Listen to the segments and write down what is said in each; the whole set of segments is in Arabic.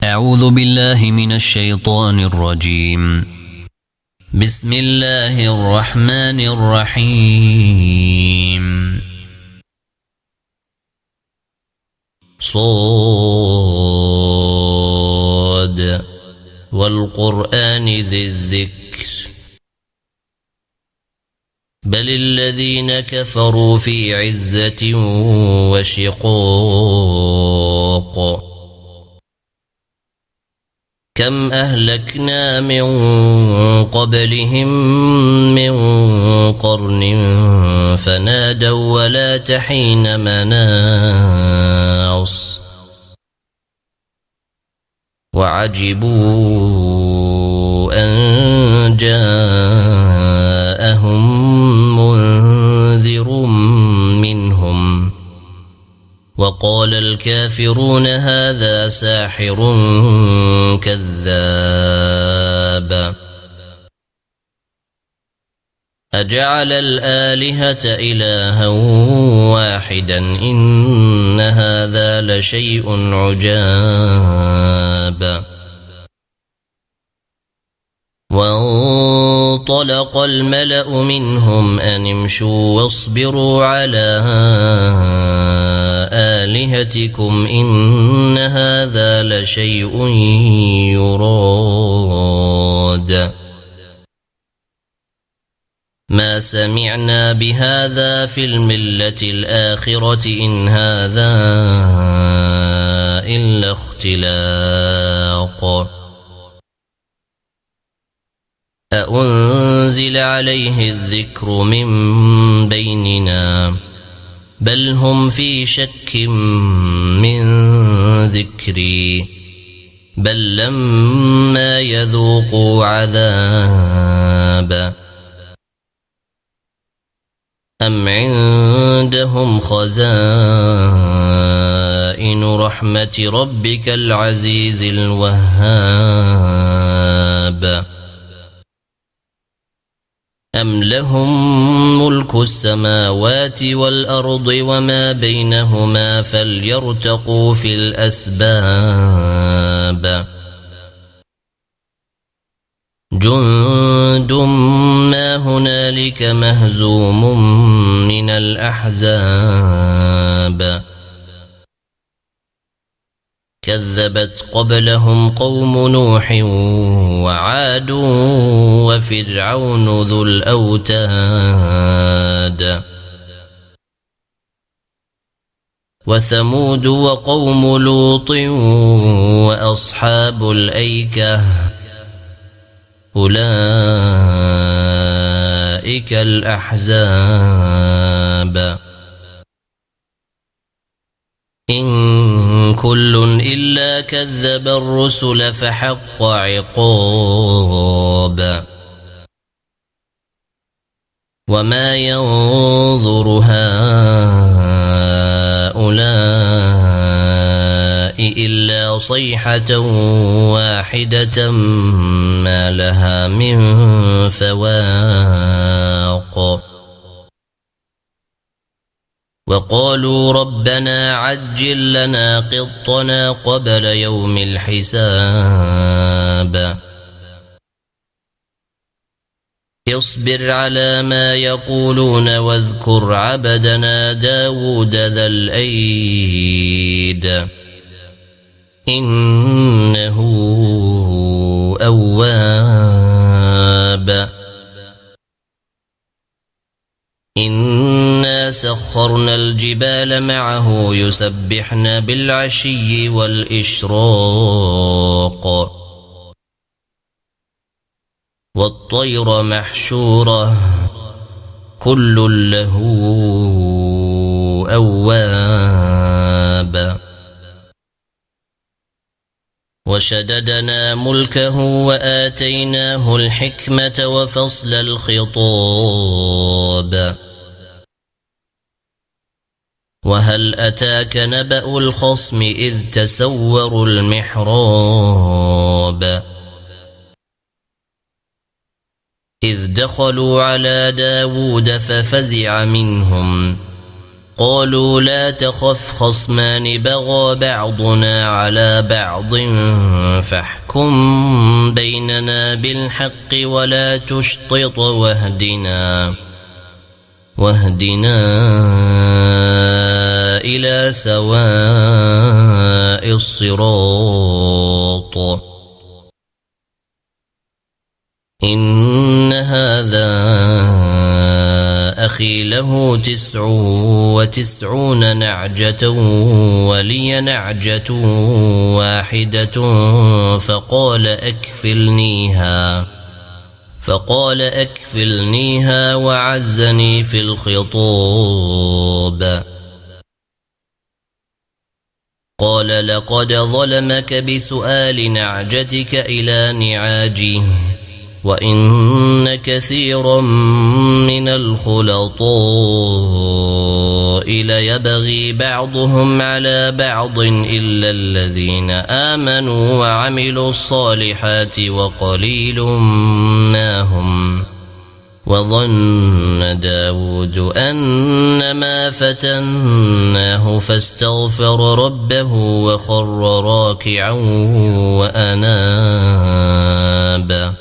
أعوذ بالله من الشيطان الرجيم. بسم الله الرحمن الرحيم. صاد والقرآن ذي الذكر بل الذين كفروا في عزة وشقاق كم أهلكنا من قبلهم من قرن فنادوا ولا تحين مناص وعجبوا أن جاءهم منذر منهم وقال الكافرون هذا ساحر كذاب أجعل الآلهة إلها واحدا إن هذا لشيء عجاب وانطلق الملأ منهم أن امشوا واصبروا على آلهتكم إن هذا لشيء يراد ما سمعنا بهذا في الملة الآخرة إن هذا إلا اختلاق أأنزل عليه الذكر من بيننا بل هم في شك من ذكري بل لما يذوقوا عذاب أم عندهم خزائن رحمة ربك العزيز الوهاب أم لهم ملك السماوات والأرض وما بينهما فليرتقوا في الأسباب جند ما هنالك مهزوم من الأحزاب كذبت قبلهم قوم نوح وعاد وفرعون ذو الأوتاد وثمود وقوم لوط وأصحاب الأيكة أولئك الأحزاب إن كل إلا كذب الرسل فحق عقاب وما ينظر هؤلاء إلا صيحة واحدة ما لها من فواق وقالوا ربنا عجل لنا قطنا قبل يوم الحساب اصبر على ما يقولون واذكر عبدنا داود ذا الأيد إنه أواب إنا سخرنا الجبال معه يسبحن بالعشي والإشراق والطير محشورة كل له أواب وشددنا ملكه وآتيناه الحكمة وفصل الخطاب وهل أتاك نبأ الخصم إذ تسوروا المحراب إذ دخلوا على داود ففزع منهم قالوا لا تخف خصمان بغى بعضنا على بعض فاحكم بيننا بالحق ولا تشطط واهدنا إلى سواء الصراط إن هذا أخي له 99 نعجة ولي نعجة واحدة فقال أكفلنيها وعزني في الخطاب. قال لقد ظلمك بسؤال نعجتك إلى نعاجه وإن كثيرا من الخلطاء ليبغي بعضهم على بعض إلا الذين آمنوا وعملوا الصالحات وقليل ما هم. وظن داود أنما فتناه فاستغفر ربه وخر راكعا وأناب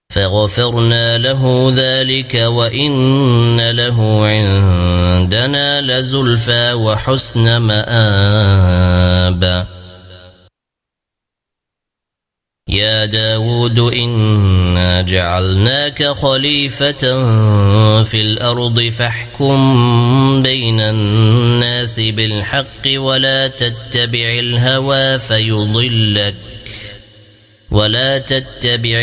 فغفرنا له ذلك وإن له عندنا لزلفى وحسن مآب. يا داود إنا جعلناك خليفة في الأرض فاحكم بين الناس بالحق ولا تتبع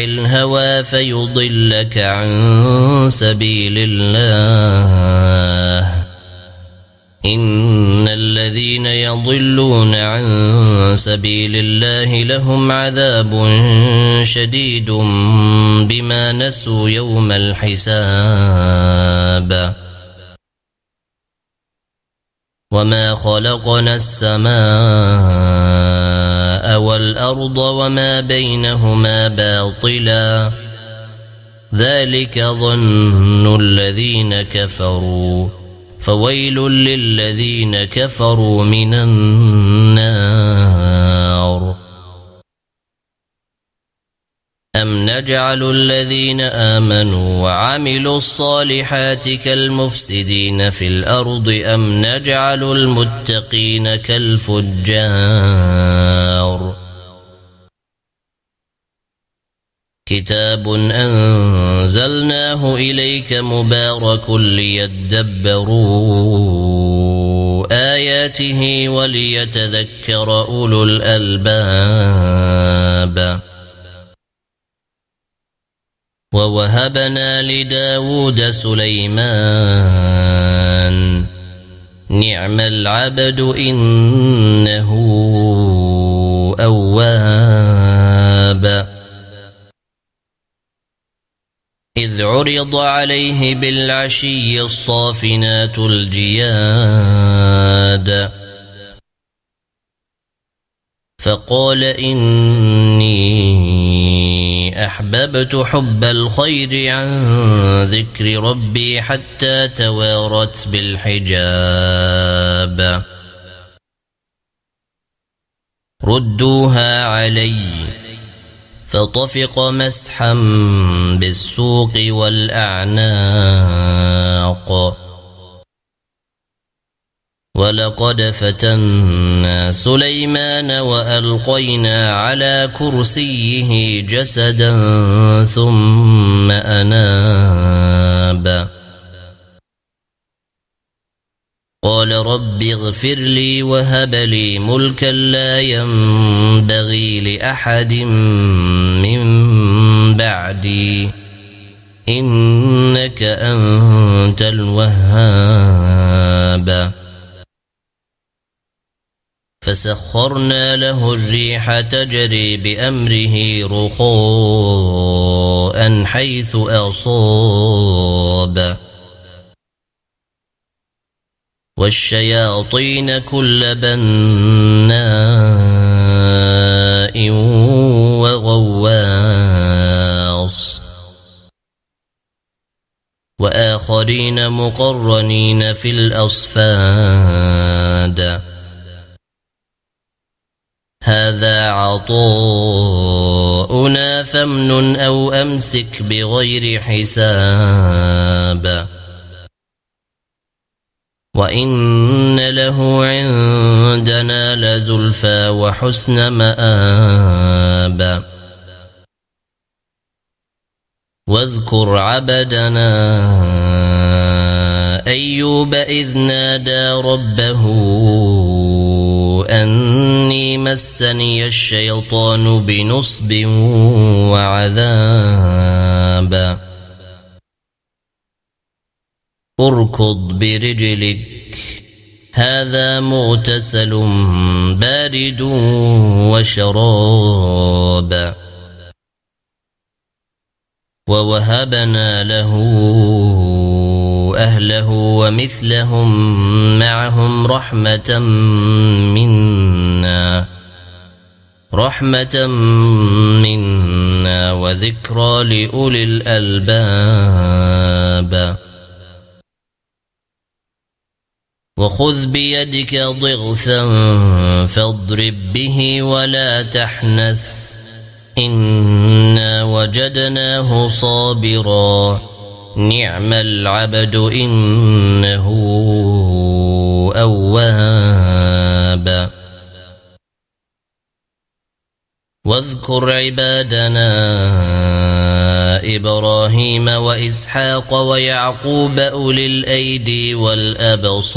الهوى فيضلك عن سبيل الله إن الذين يضلون عن سبيل الله لهم عذاب شديد بما نسوا يوم الحساب. وما خلقنا السماء والأرض وما بينهما باطلا ذلك ظن الذين كفروا فويل للذين كفروا من النار. أم نجعل الذين آمنوا وعملوا الصالحات كالمفسدين في الأرض أم نجعل المتقين كالفجار. كتاب أنزلناه إليك مبارك ليدبروا آياته وليتذكر أولو الألباب. ووهبنا لداود سليمان نعم العبد إنه أواب. إذ عرض عليه بالعشي الصافنات الجياد فقال إني أحببت حب الخير عن ذكر ربي حتى توارت بالحجاب. ردوها علي فطفق مسحا بالسوق والأعناق. ولقد فتنا سليمان وألقينا على كرسيه جسدا ثم أناب. قال رب اغفر لي وهب لي ملكا لا ينبغي لأحد من بعدي إنك أنت الوهاب. فسخرنا له الريح تجري بأمره رخاء حيث أصاب والشياطين كل بناء وغواص وآخرين الآخرين مقرنين في الأصفاد هذا عطاؤنا فامنن أو أمسك بغير حساب وإن له عندنا لزلفى وحسن مآب واذكر عبدنا أيوب إذ نادى ربه أني مسني الشيطان بنصب وعذاب اركض برجلك هذا مغتسل بارد وشراب ووهبنا له أهله ومثلهم معهم رحمة منا وذكرى لأولي الألباب وخذ بيدك ضغثا فاضرب به ولا تحنث إنا وجدناه صابرا نعم العبد إنه أواب واذكر عبادنا إبراهيم وإسحاق ويعقوب أولي الأيدي والأبصار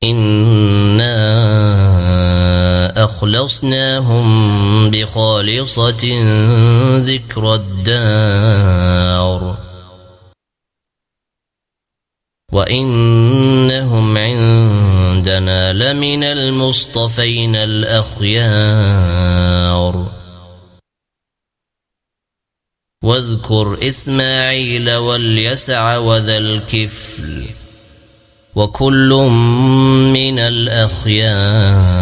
إنا أخلصناهم بخالصة ذكر الدار وإنهم عندنا لمن المصطفين الأخيار واذكر إسماعيل واليسع وذا الكفل وكل من الأخيار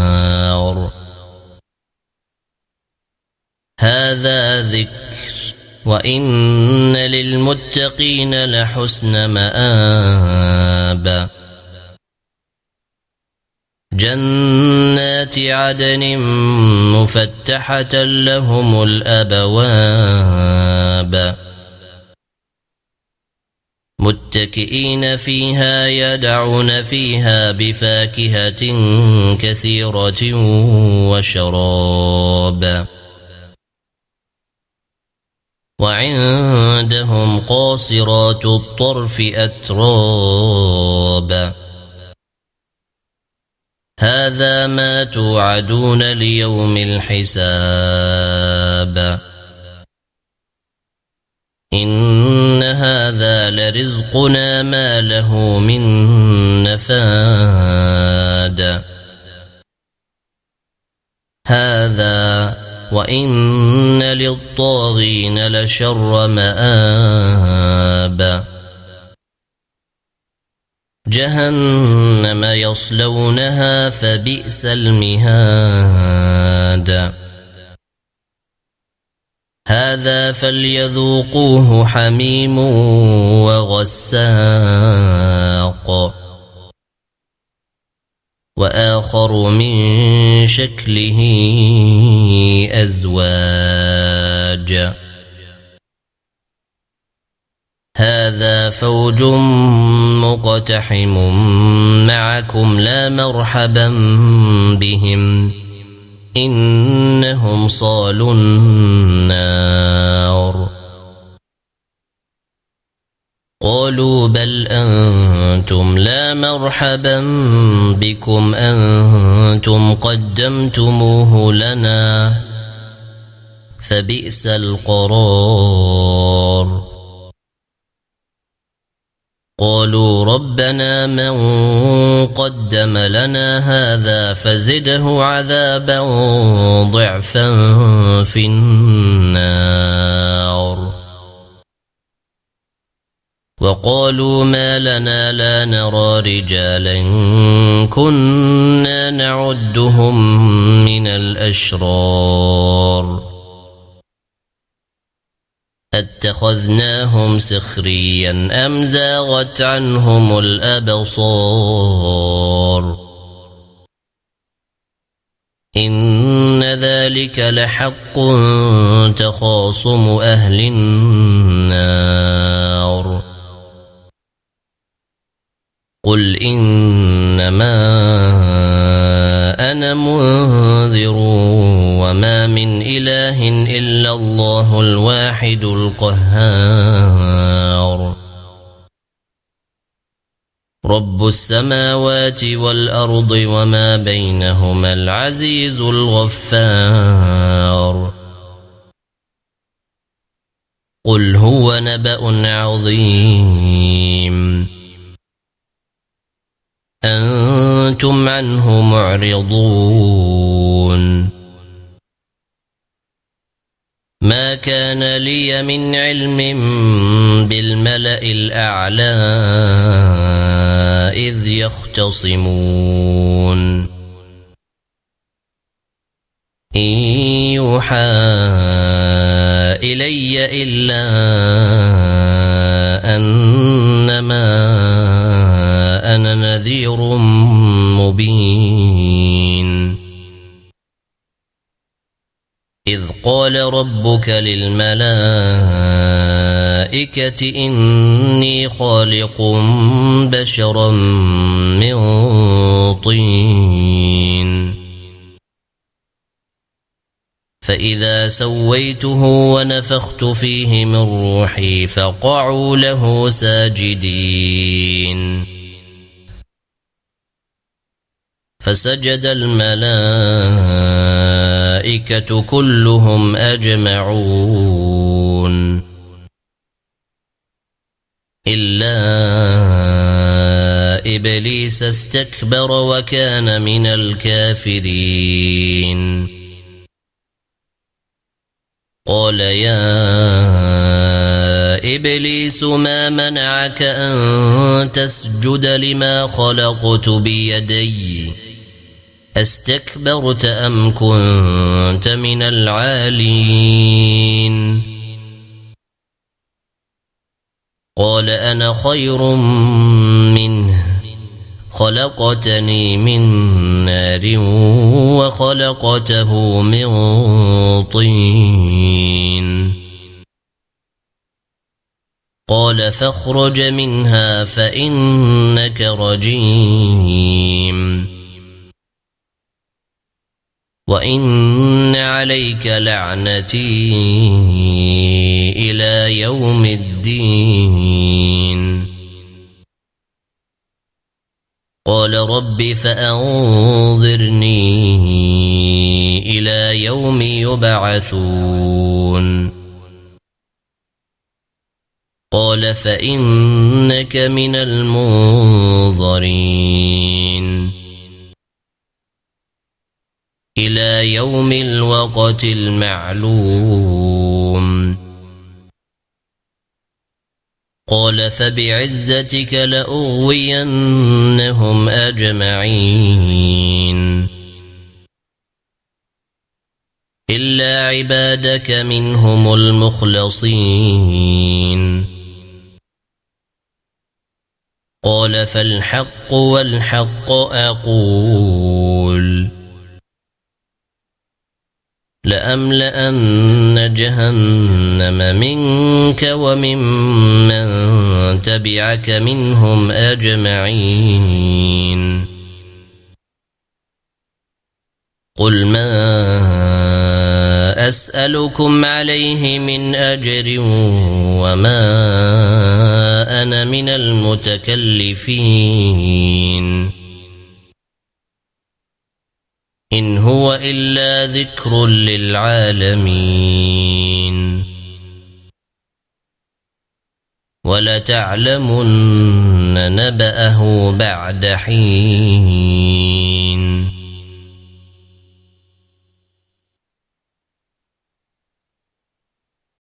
هذا ذكر وإن للمتقين لحسن مآب جنات عدن مفتحة لهم الأبواب متكئين فيها يدعون فيها بفاكهة كثيرة وشراب وعندهم قاصرات الطرف أتراب هذا ما توعدون ليوم الحساب إن هذا لرزقنا ما له من نفاد هذا وإن للطاغين لشر مآب جهنم يصلونها فبئس المهاد هذا فليذوقوه حميم وغساق وآخر من شكله أزواج هذا فوج مقتحم معكم لا مرحبا بهم إنهم صالوا النار قالوا بل أنتم لا مرحبا بكم أنتم قدمتموه لنا فبئس القرار قالوا ربنا من قدم لنا هذا فزده عذابا ضعفا في النار وقالوا ما لنا لا نرى رجالا كنا نعدهم من الأشرار اتخذناهم سخريا أم زاغت عنهم الأبصار إن ذلك لحق تخاصم أهل النار قل إنما أنا منذر وما من إله إلا الله الواحد القهار رب السماوات والأرض وما بينهما العزيز الغفار قل هو نبأ عظيم أنتم عنه معرضون ما كان لي من علم بالملأ الأعلى إذ يختصمون إن يوحى إلي إلا أنما أنا نذير مبين إذ قال ربك للملائكة إني خالق بشرا من طين فإذا سويته ونفخت فيه من روحي فقعوا له ساجدين فسجد الملائكة كلهم أجمعون إلا إبليس استكبر وكان من الكافرين قال يا إبليس ما منعك أن تسجد لما خلقت بيدي استكبرت أم كنت من العالين قال أنا خير منه خلقتني من نار وخلقته من طين قال فاخرج منها فإنك رجيم وإن عليك لعنتي إلى يوم الدين قال رب فأنظرني إلى يوم يبعثون قال فإنك من المنظرين إلى يوم الوقت المعلوم قال فبعزتك لأغوينهم أجمعين إلا عبادك منهم المخلصين قال فالحق والحق أقول لأملأن جهنم منك وممن تبعك منهم أجمعين قل ما أسألكم عليه من أجر وما أنا من المتكلفين إن هو إلا ذكر للعالمين ولتعلمن نبأه بعد حين